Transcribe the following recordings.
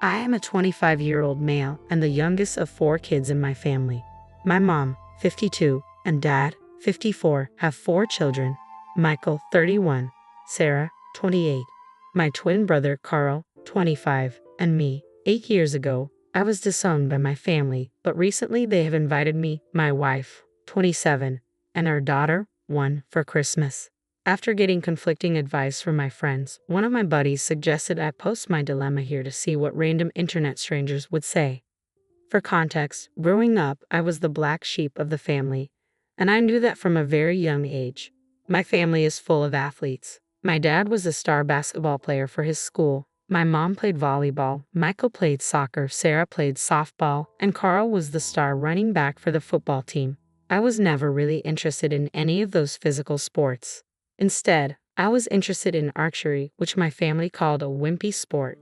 I am a 25-year-old male and the youngest of 4 kids in my family. My mom, 52, and dad, 54, have 4 children: Michael, 31, Sarah, 28, my twin brother Carl, 25, and me. 8 years ago, I was disowned by my family, but recently they have invited me, my wife, 27, and our daughter, 1, for Christmas. After getting conflicting advice from my friends, one of my buddies suggested I post my dilemma here to see what random internet strangers would say. For context, growing up, I was the black sheep of the family, and I knew that from a very young age. My family is full of athletes. My dad was a star basketball player for his school. My mom played volleyball, Michael played soccer, Sarah played softball, and Carl was the star running back for the football team. I was never really interested in any of those physical sports. Instead, I was interested in archery, which my family called a wimpy sport.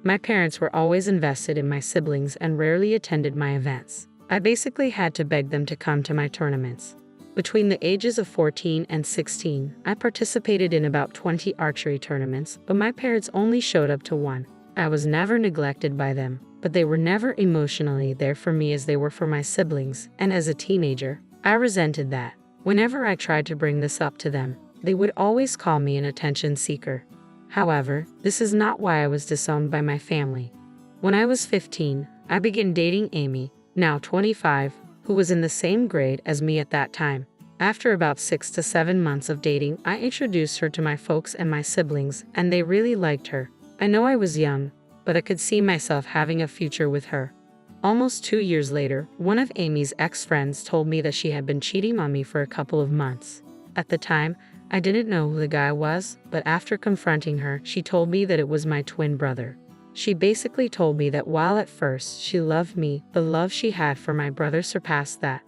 My parents were always invested in my siblings and rarely attended my events. I basically had to beg them to come to my tournaments. Between the ages of 14 and 16, I participated in about 20 archery tournaments, but my parents only showed up to one. I was never neglected by them, but they were never emotionally there for me as they were for my siblings, and as a teenager, I resented that. Whenever I tried to bring this up to them, they would always call me an attention seeker. However, this is not why I was disowned by my family. When I was 15, I began dating Amy, now 25, who was in the same grade as me at that time. After about 6 to 7 months of dating, I introduced her to my folks and my siblings, and they really liked her. I know I was young, but I could see myself having a future with her. Almost 2 years later, one of Amy's ex-friends told me that she had been cheating on me for a couple of months. At the time, I didn't know who the guy was, but after confronting her, she told me that it was my twin brother. She basically told me that while at first she loved me, the love she had for my brother surpassed that.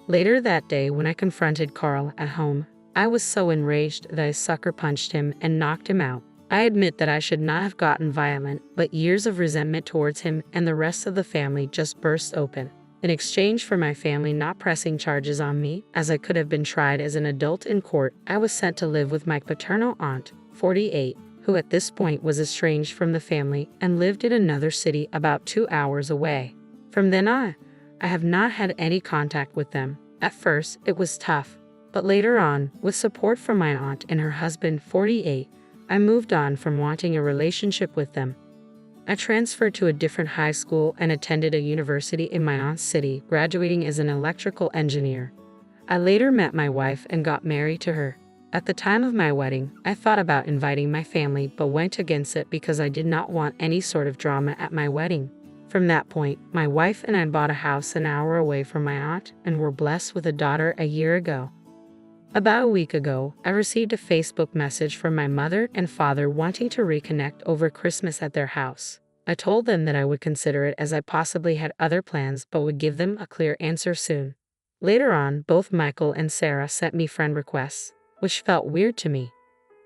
Later that day, when I confronted Carl at home, I was so enraged that I sucker punched him and knocked him out. I admit that I should not have gotten violent, but years of resentment towards him and the rest of the family just burst open. In exchange for my family not pressing charges on me, as I could have been tried as an adult in court, I was sent to live with my paternal aunt, 48, who at this point was estranged from the family and lived in another city about 2 hours away. From then on, I have not had any contact with them. At first, it was tough, but later on, with support from my aunt and her husband, 48, I moved on from wanting a relationship with them. I transferred to a different high school and attended a university in my aunt's city, graduating as an electrical engineer. I later met my wife and got married to her. At the time of my wedding, I thought about inviting my family but went against it because I did not want any sort of drama at my wedding. From that point, my wife and I bought a house an hour away from my aunt and were blessed with a daughter a year ago. About a week ago, I received a Facebook message from my mother and father wanting to reconnect over Christmas at their house. I told them that I would consider it as I possibly had other plans but would give them a clear answer soon. Later on, both Michael and Sarah sent me friend requests, which felt weird to me.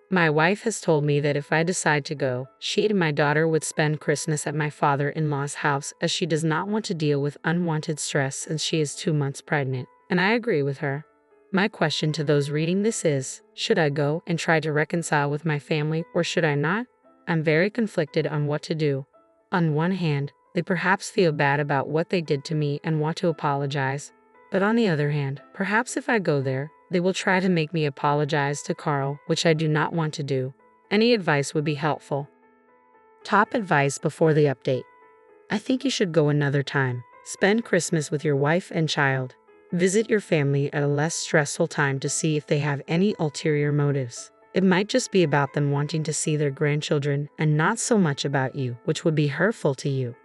My wife has told me that if I decide to go, she and my daughter would spend Christmas at my father-in-law's house as she does not want to deal with unwanted stress since she is 2 months pregnant, and I agree with her. My question to those reading this is, should I go and try to reconcile with my family or should I not? I'm very conflicted on what to do. On one hand, they perhaps feel bad about what they did to me and want to apologize. But on the other hand, perhaps if I go there, they will try to make me apologize to Carl, which I do not want to do. Any advice would be helpful. Top advice before the update. I think you should go another time. Spend Christmas with your wife and child. Visit your family at a less stressful time to see if they have any ulterior motives. It might just be about them wanting to see their grandchildren and not so much about you, which would be hurtful to you.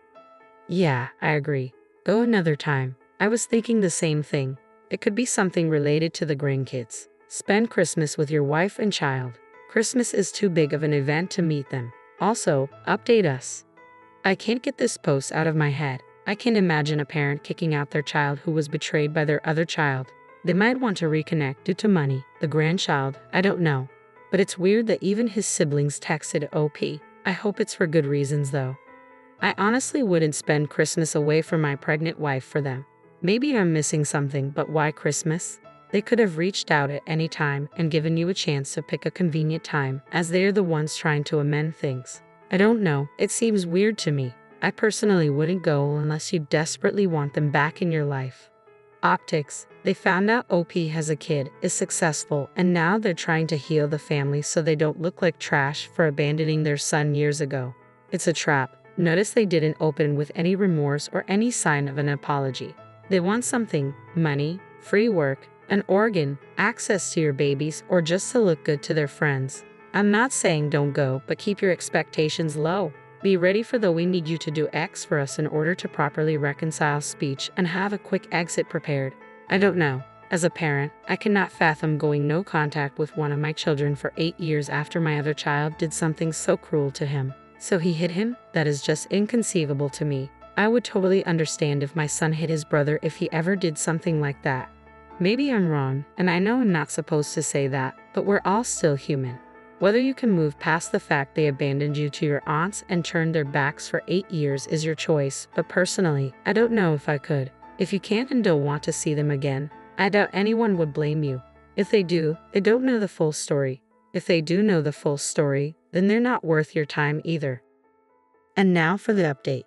Yeah, I agree. Go another time. I was thinking the same thing. It could be something related to the grandkids. Spend Christmas with your wife and child. Christmas is too big of an event to meet them. Also, update us. I can't get this post out of my head. I can't imagine a parent kicking out their child who was betrayed by their other child. They might want to reconnect due to money, the grandchild, I don't know. But it's weird that even his siblings texted OP. I hope it's for good reasons though. I honestly wouldn't spend Christmas away from my pregnant wife for them. Maybe I'm missing something, but why Christmas? They could have reached out at any time and given you a chance to pick a convenient time, as they are the ones trying to amend things. I don't know, it seems weird to me. I personally wouldn't go unless you desperately want them back in your life. Optics. They found out OP has a kid, is successful, and now they're trying to heal the family so they don't look like trash for abandoning their son years ago. It's a trap. Notice they didn't open with any remorse or any sign of an apology. They want something: money, free work, an organ, access to your babies, or just to look good to their friends. I'm not saying don't go, but keep your expectations low. Be ready for the "we need you to do X for us in order to properly reconcile" speech and have a quick exit prepared. I don't know. As a parent, I cannot fathom going no contact with one of my children for 8 years after my other child did something so cruel to him. So he hit him? That is just inconceivable to me. I would totally understand if my son hit his brother if he ever did something like that. Maybe I'm wrong, and I know I'm not supposed to say that, but we're all still human. Whether you can move past the fact they abandoned you to your aunts and turned their backs for 8 years is your choice, but personally, I don't know if I could. If you can't and don't want to see them again, I doubt anyone would blame you. If they do, they don't know the full story. If they do know the full story, then they're not worth your time either. And now for the update.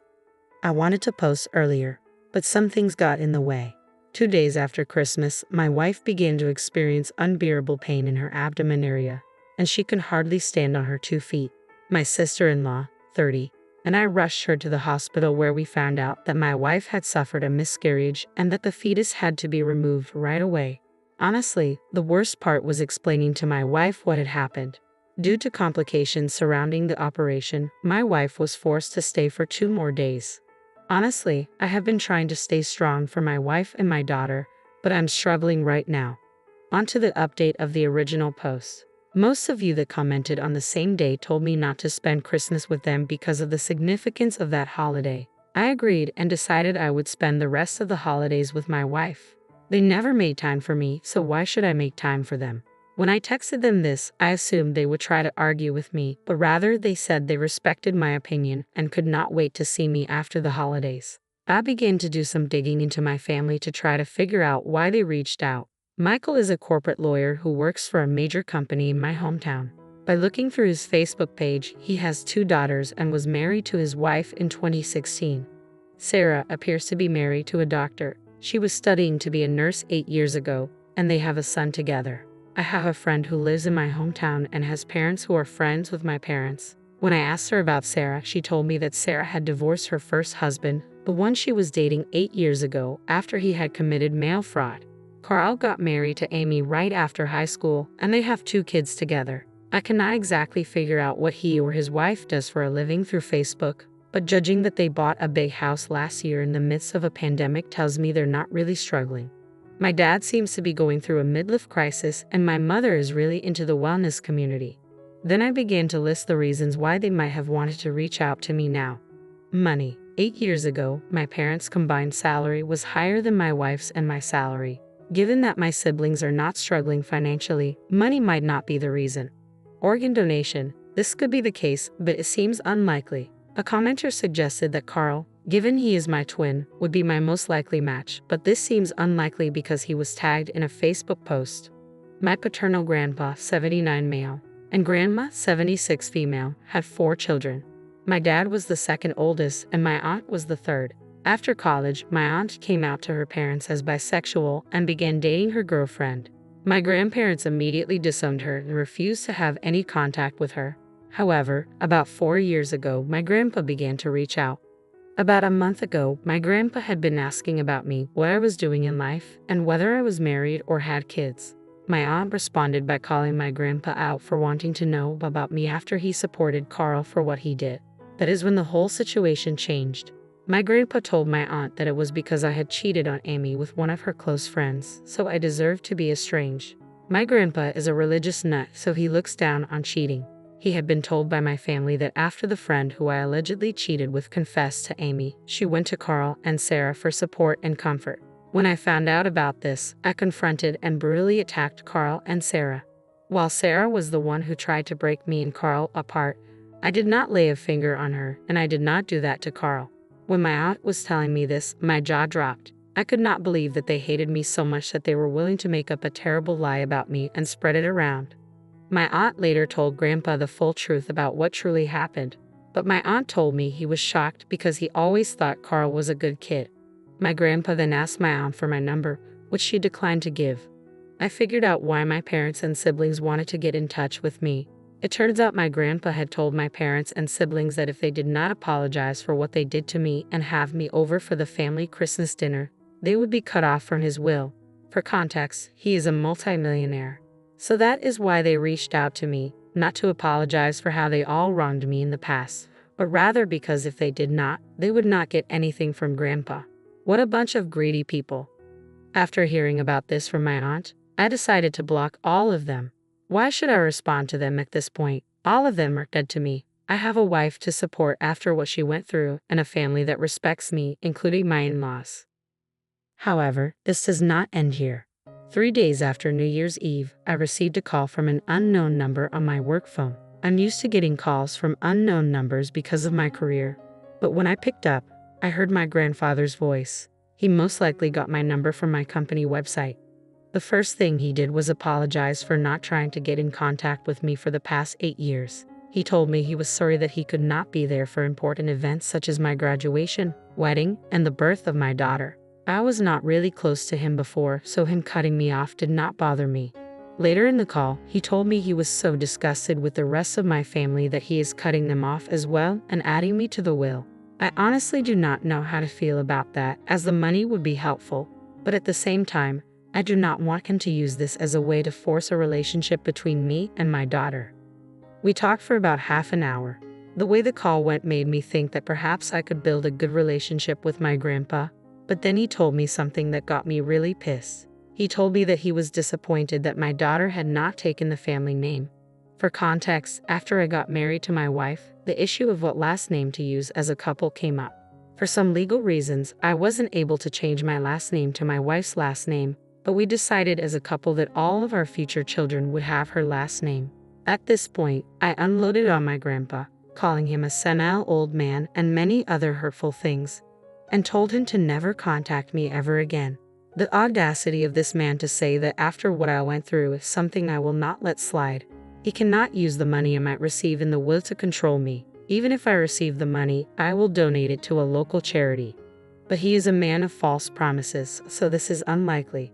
I wanted to post earlier, but some things got in the way. 2 days after Christmas, my wife began to experience unbearable pain in her abdomen area, and she could hardly stand on her 2 feet. My sister-in-law, 30, and I rushed her to the hospital where we found out that my wife had suffered a miscarriage and that the fetus had to be removed right away. Honestly, the worst part was explaining to my wife what had happened. Due to complications surrounding the operation, my wife was forced to stay for 2 more days. Honestly, I have been trying to stay strong for my wife and my daughter, but I'm struggling right now. On to the update of the original post. Most of you that commented on the same day told me not to spend Christmas with them because of the significance of that holiday. I agreed and decided I would spend the rest of the holidays with my wife. They never made time for me, so why should I make time for them? When I texted them this, I assumed they would try to argue with me, but rather they said they respected my opinion and could not wait to see me after the holidays. I began to do some digging into my family to try to figure out why they reached out. Michael is a corporate lawyer who works for a major company in my hometown. By looking through his Facebook page, he has 2 daughters and was married to his wife in 2016. Sarah appears to be married to a doctor. She was studying to be a nurse 8 years ago, and they have a son together. I have a friend who lives in my hometown and has parents who are friends with my parents. When I asked her about Sarah, she told me that Sarah had divorced her first husband, the one she was dating 8 years ago, after he had committed mail fraud. Carl got married to Amy right after high school, and they have 2 kids together. I cannot exactly figure out what he or his wife does for a living through Facebook, but judging that they bought a big house last year in the midst of a pandemic tells me they're not really struggling. My dad seems to be going through a midlife crisis, and my mother is really into the wellness community. Then I began to list the reasons why they might have wanted to reach out to me now. Money. 8 years ago, my parents' combined salary was higher than my wife's and my salary. Given that my siblings are not struggling financially, money might not be the reason. Organ donation. This could be the case, but it seems unlikely. A commenter suggested that Carl, given he is my twin, would be my most likely match, but this seems unlikely because he was tagged in a Facebook post. My paternal grandpa, 79 male, and grandma, 76 female, had 4 children. My dad was the second oldest, and my aunt was the third. After college, my aunt came out to her parents as bisexual and began dating her girlfriend. My grandparents immediately disowned her and refused to have any contact with her. However, about 4 years ago, my grandpa began to reach out. About a month ago, my grandpa had been asking about me, what I was doing in life, and whether I was married or had kids. My aunt responded by calling my grandpa out for wanting to know about me after he supported Carl for what he did. That is when the whole situation changed. My grandpa told my aunt that it was because I had cheated on Amy with one of her close friends, so I deserved to be estranged. My grandpa is a religious nut, so he looks down on cheating. He had been told by my family that after the friend who I allegedly cheated with confessed to Amy, she went to Carl and Sarah for support and comfort. When I found out about this, I confronted and brutally attacked Carl and Sarah. While Sarah was the one who tried to break me and Carl apart, I did not lay a finger on her, and I did not do that to Carl. When my aunt was telling me this, my jaw dropped. I could not believe that they hated me so much that they were willing to make up a terrible lie about me and spread it around. My aunt later told Grandpa the full truth about what truly happened. But my aunt told me he was shocked because he always thought Carl was a good kid. My grandpa then asked my aunt for my number, which she declined to give. I figured out why my parents and siblings wanted to get in touch with me. It turns out my grandpa had told my parents and siblings that if they did not apologize for what they did to me and have me over for the family Christmas dinner, they would be cut off from his will. For context, he is a multimillionaire. So that is why they reached out to me, not to apologize for how they all wronged me in the past, but rather because if they did not, they would not get anything from Grandpa. What a bunch of greedy people. After hearing about this from my aunt, I decided to block all of them. Why should I respond to them at this point? All of them are dead to me. I have a wife to support after what she went through and a family that respects me, including my in-laws. However, this does not end here. 3 days after New Year's Eve, I received a call from an unknown number on my work phone. I'm used to getting calls from unknown numbers because of my career. But when I picked up, I heard my grandfather's voice. He most likely got my number from my company website. The first thing he did was apologize for not trying to get in contact with me for the past 8 years. He told me he was sorry that he could not be there for important events such as my graduation, wedding, and the birth of my daughter. I was not really close to him before, so him cutting me off did not bother me. Later in the call, he told me he was so disgusted with the rest of my family that he is cutting them off as well and adding me to the will. I honestly do not know how to feel about that, as the money would be helpful, but at the same time, I do not want him to use this as a way to force a relationship between me and my daughter. We talked for about half an hour. The way the call went made me think that perhaps I could build a good relationship with my grandpa, but then he told me something that got me really pissed. He told me that he was disappointed that my daughter had not taken the family name. For context, after I got married to my wife, the issue of what last name to use as a couple came up. For some legal reasons, I wasn't able to change my last name to my wife's last name, but we decided as a couple that all of our future children would have her last name. At this point, I unloaded on my grandpa, calling him a senile old man and many other hurtful things, and told him to never contact me ever again. The audacity of this man to say that after what I went through is something I will not let slide. He cannot use the money I might receive in the will to control me. Even if I receive the money, I will donate it to a local charity. But he is a man of false promises, so this is unlikely.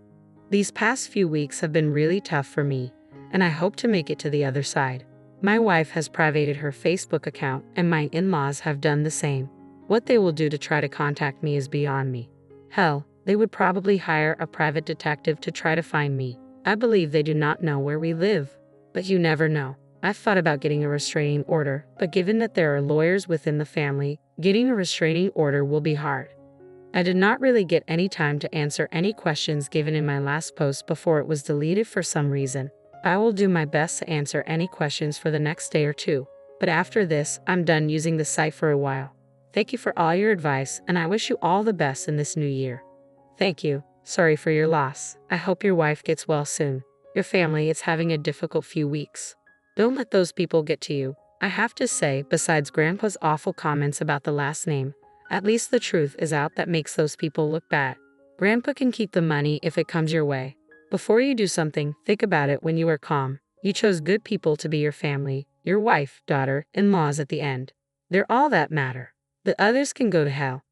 These past few weeks have been really tough for me, and I hope to make it to the other side. My wife has privated her Facebook account, and my in-laws have done the same. What they will do to try to contact me is beyond me. Hell, they would probably hire a private detective to try to find me. I believe they do not know where we live. But you never know. I've thought about getting a restraining order, but given that there are lawyers within the family, getting a restraining order will be hard. I did not really get any time to answer any questions given in my last post before it was deleted for some reason. I will do my best to answer any questions for the next day or two, but after this, I'm done using the site for a while. Thank you for all your advice, and I wish you all the best in this new year. Thank you. Sorry for your loss. I hope your wife gets well soon. Your family is having a difficult few weeks. Don't let those people get to you. I have to say, besides Grandpa's awful comments about the last name, at least the truth is out that makes those people look bad. Grandpa can keep the money if it comes your way. Before you do something, think about it when you are calm. You chose good people to be your family, your wife, daughter, in-laws at the end. They're all that matter. The others can go to hell.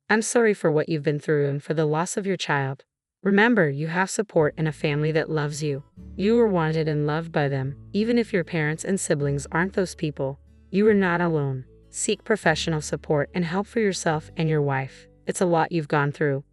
I'm sorry for what you've been through and for the loss of your child. Remember, you have support and a family that loves you. You are wanted and loved by them, even if your parents and siblings aren't those people. You are not alone. Seek professional support and help for yourself and your wife. It's a lot you've gone through.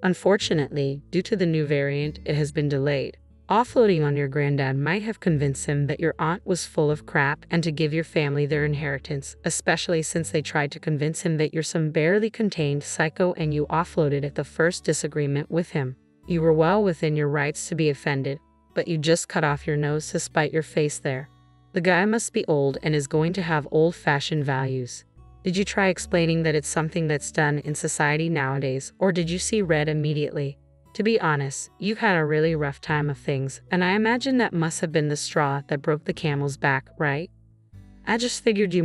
Unfortunately, due to the new variant, it has been delayed. Offloading on your granddad might have convinced him that your aunt was full of crap and to give your family their inheritance, especially since they tried to convince him that you're some barely contained psycho and you offloaded at the first disagreement with him. You were well within your rights to be offended, but you just cut off your nose to spite your face there. The guy must be old and is going to have old-fashioned values. Did you try explaining that it's something that's done in society nowadays, or did you see red immediately? To be honest, you've had a really rough time of things, and I imagine that must have been the straw that broke the camel's back, right? I just figured you might